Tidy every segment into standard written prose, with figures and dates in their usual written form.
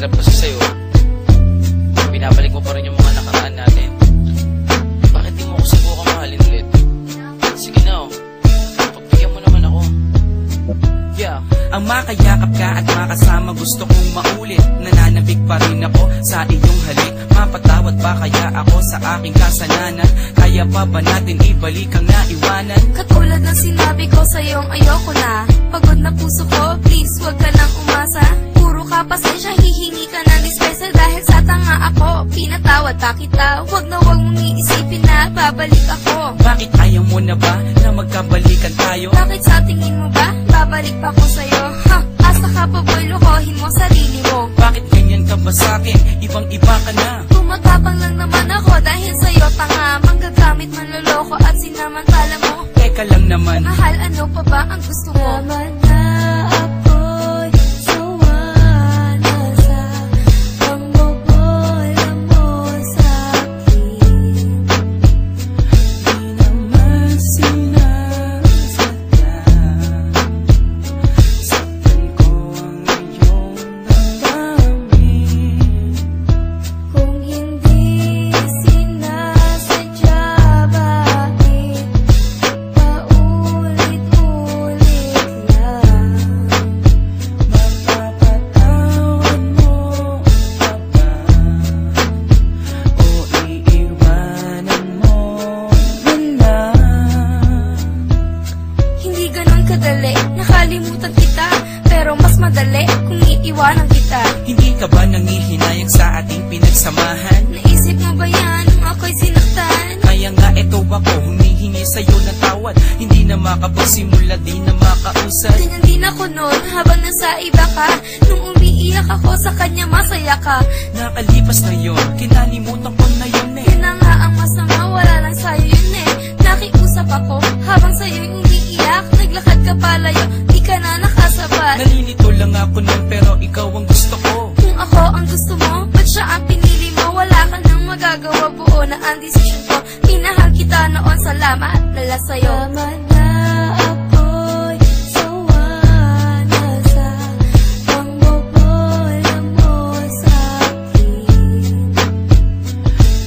mahirap kasi sa'yo, binabalik mo pa rin yung mga nakaraan natin. Bakit di mo ako subukang mahalin ulit? Sige na, pagbigyan mo naman ako. Yeah. Ang makayakap ka at makasama gusto kong maulit. Nananabik pa rin ako sa iyong halik. Mapatawad ba kaya ako sa aking kasalanan? Kaya pa ba natin ibalik ang naiwanan? Katulad ng sinabi ko sa'yong ayoko na. Pagod na puso ko, please wag ka nang umasa. Puro ka pasensya, hihingi ka ng dispensa. Dahil sa tanga ako, pinatawad pa kita. Wag na wag mong iisipin na babalik ako. Bakit ayaw mo na ba na magkabalikan tayo? Bakit sa tingin mo ba babalik pa ko sa'yo? Ha, asa ka pa boy, lokohin mo sarili mo. Bakit ganyan ka ba sa'kin? Ibang iba ka na. Tumatapang lang naman ako dahil sa'yo tanga. Manggagamit, manloloko at sinamantala mo. Teka lang naman, Mahal, ano pa ba ang gusto mo? Naman na ako'y sawa na sa pangbobola mo sa'kin. di naman sinasadya. Saktan ko ang iyong damdamin. Kung hindi sinasadya, bakit paulit-ulit lang? Mapapatawad mo pa ba? O iiwanan mo na lang? Hindi ganun kadali, nakalimutan kita. Pero mas madali kung iiwanan kita. Hindi ka ba nangihinayang sa ating pinagsamahan? Naisip mo ba yan nung ako'y sinaktan? Kaya nga eto ako, humihingi sa'yo ng tawad. Hindi na makapagsimula, di na makausad. Ganyan din ako noon habang nasa iba ka. Nung umiiyak ako sa kanya, masaya ka. Nakalipas na yun, kinalimutan ko na yun eh. Yun na nga ang masama, wala lang sa'yo yun eh. Nakiusap ako habang sa'yo'y umiiyak. Naglakad ka palayo, di ka na nakasabat. Nalilito lang ako nun pero ikaw ang gusto ko. Kung ako ang gusto mo, ba't siya ang pinili mo? Wala ka nang magagawa, buo na ang desisyon ko. Minahal kita noon, salamat nala sa'yo. Tama na ako'y sawa na sa pangbobola mo sa'kin.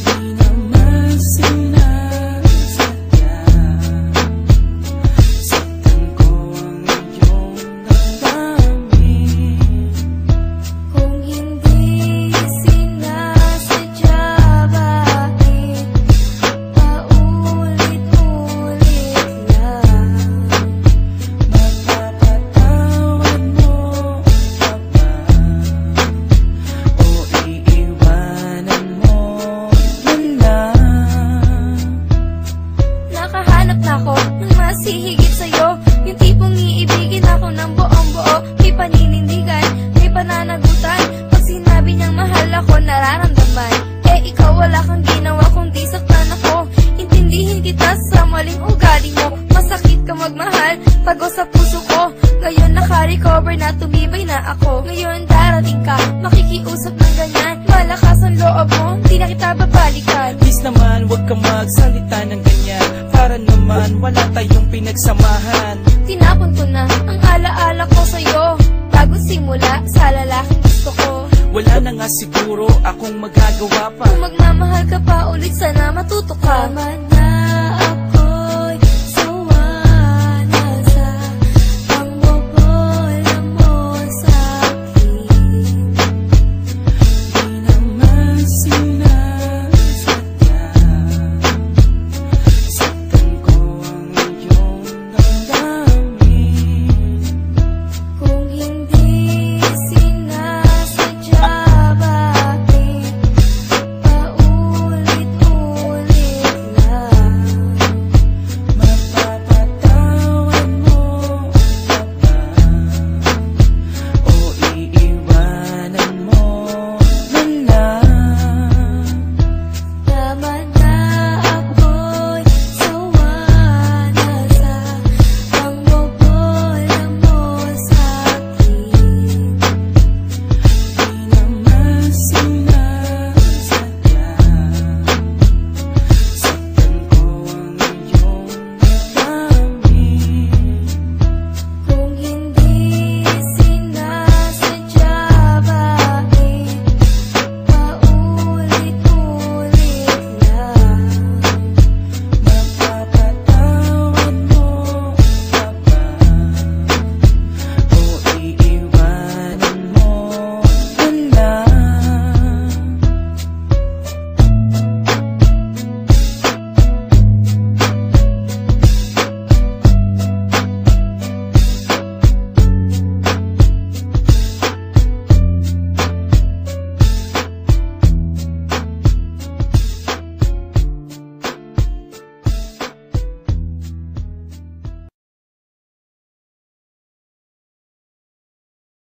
Di naman sinasadya. Saktan ko ang iyong damdamin. Kung hindi sinasadya, bakit paulit-ulit lang? Mapapatawad mo pa ba? O iiwanan mo na lang? Nakahanap na ako ng mas hihigit sa'yo. Yung tipong iibigin ako ng buong-buo. May paninindigan, may pananagutan. Pag sinabi niyang mahal ako, nararamdaman. Eh ikaw wala kang ginawa kundi saktan ako. Intindihin kita sa maling ugali mo. Masakit ka magmahal, pagod sa puso ko. Ngayon naka-recover na, tumibay na ako. Ngayon darating ka, makikiusap ng ganyan. Malakas ang loob mo, di na kita babalikan. Please naman, huwag kang magsalita ng ganyan. Para naman, wala tayong pinagsamahan. Tinapon ko na ang alaala ko sa'yo. Bagong simula sa lalaking gusto ko. Wala na nga siguro akong magagawa pa. Kung magmamahal ka pa ulit, sana matuto ka. Tama na